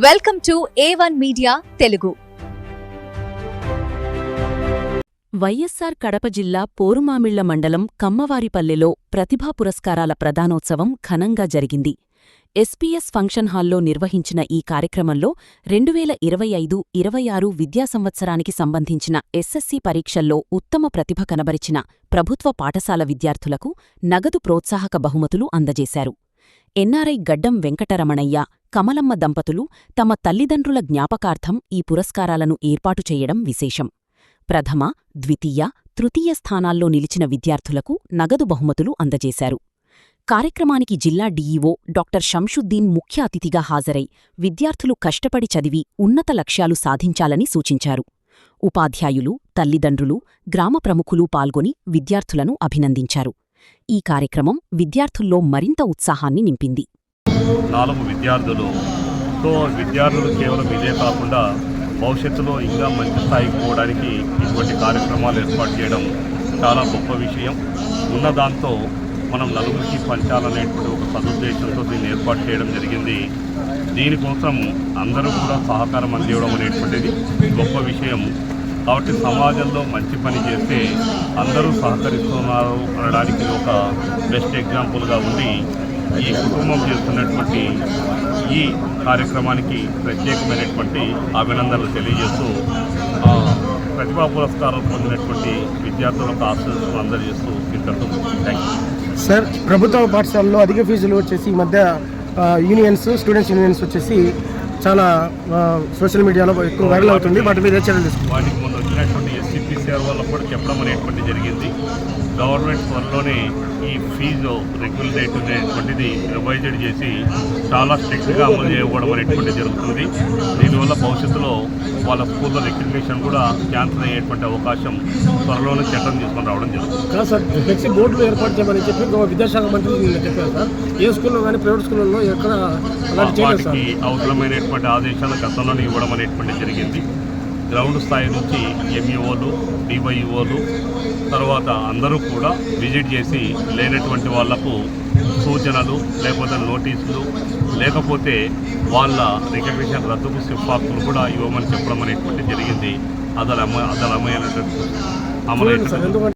Welcome to A1 media Telugu. YSR Kadapa జిల్లా పోరుమామిళ్ల మండలం కమ్మవారిపల్లెలో ప్రతిభా పురస్కారాల ప్రదానోత్సవం ఘనంగా జరిగింది. ఎస్పీఎస్ ఫంక్షన్ హాల్లో నిర్వహించిన ఈ కార్యక్రమంలో 2025-26 విద్యా సంవత్సరానికి సంబంధించిన ఎస్ఎస్సీ పరీక్షల్లో ఉత్తమ ప్రతిభ కనబరిచిన ప్రభుత్వ పాఠశాల విద్యార్థులకు నగదు ప్రోత్సాహక బహుమతులు అందజేశారు. ఎన్ఆర్ఐ గడ్డం వెంకటరమణయ్య, కమలమ్మ దంపతులు తమ తల్లిదండ్రుల జ్ఞాపకార్థం ఈ పురస్కారాలను ఏర్పాటు చేయడం విశేషం. ప్రథమ, ద్వితీయ, తృతీయ స్థానాల్లో నిలిచిన విద్యార్థులకు నగదు బహుమతులు అందజేశారు. కార్యక్రమానికి జిల్లా డీఈఓ డాక్టర్ షంషుద్దీన్ ముఖ్య అతిథిగా హాజరై విద్యార్థులు కష్టపడి చదివి ఉన్నత లక్ష్యాలు సాధించాలని సూచించారు. ఉపాధ్యాయులు, తల్లిదండ్రులు, గ్రామ ప్రముఖులు పాల్గొని విద్యార్థులను అభినందించారు. ఈ కార్యక్రమం విద్యార్థుల్లో మరింత ఉత్సాహాన్ని నింపింది. 4 విద్యార్థులు కేవలం ఇదే కాకుండా భవిష్యత్తులో ఇంకా మంచి స్థాయికి పోవడానికి ఇటువంటి కార్యక్రమాలు ఏర్పాటు చేయడం చాలా గొప్ప విషయం. ఉన్నదాంతో మనం నలుగురికి పంచాలనేటువంటి ఒక సదుద్దేశంతో దీన్ని ఏర్పాటు చేయడం జరిగింది. దీనికోసం అందరూ కూడా సహకారం అందివ్వడం అనేటువంటిది గొప్ప విషయం. కాబట్టి సమాజంలో మంచి పని చేస్తే అందరూ సహకరిస్తున్నారు అనడానికి ఒక బెస్ట్ ఎగ్జాంపుల్గా ఉండి ఈ కుటుంబం చేస్తున్నటువంటి ఈ కార్యక్రమానికి ప్రత్యేకమైనటువంటి అభినందనలు తెలియజేస్తూ ప్రతిభా పురస్కారం పొందినటువంటి విద్యార్థులకు ఆశీస్సులు అందజేస్తూ ఇంతకు థ్యాంక్ యూ. సార్, ప్రభుత్వ పాఠశాలలో అధిక ఫీజులు వచ్చేసి ఈ మధ్య యూనియన్స్, స్టూడెంట్స్ యూనియన్స్ వచ్చేసి చాలా సోషల్ మీడియాలో ఎక్కువ వైరల్ అవుతుంది. వాటి మీద చర్యలు తీసుకుంటారు. వాటికి ముందు వచ్చినటువంటి ఎస్సీపీసీఆర్ వల్ల కూడా చెప్పడం అనేటువంటి జరిగింది. గవర్నమెంట్ త్వరలోనే ఈ ఫీజు రెగ్యులేట్ అనేటువంటిది రివైజ్డ్ చేసి చాలా స్ట్రిక్ట్గా అమలు చేయకపోవడం అనేటువంటిది జరుగుతుంది. దీనివల్ల భవిష్యత్తులో వాళ్ళ స్కూల్లో రికగ్నిషన్ కూడా క్యాన్సిల్ అయ్యేటువంటి అవకాశం త్వరలోనే చట్టం తీసుకొని రావడం జరుగుతుంది. కాదు సార్, ఫ్లెక్సీ బోర్డులు ఏర్పాటు చేయమని చెప్పి విద్యాశాఖ మంత్రి చెప్పారు సార్. ఏ స్కూల్లో కానీ ప్రైవేట్ స్కూళ్ళలో ఎక్కడ వాటికి అవసరమైనటువంటి ఆదేశాలు గతంలోనే ఇవ్వడం అనేటువంటి జరిగింది. గ్రౌండ్ స్థాయి నుంచి ఎంఈఓలు, డివైఈఓలు తర్వాత అందరూ కూడా విజిట్ చేసి లేనటువంటి వాళ్లకు సూచనలు లేకపోతే నోటీసులు లేకపోతే వాళ్ళ రికగ్నిషన్ రద్దుకు సిఫార్సులు కూడా ఇవ్వమని చెప్పడం అనేటువంటి జరిగింది. అమలైనటువంటి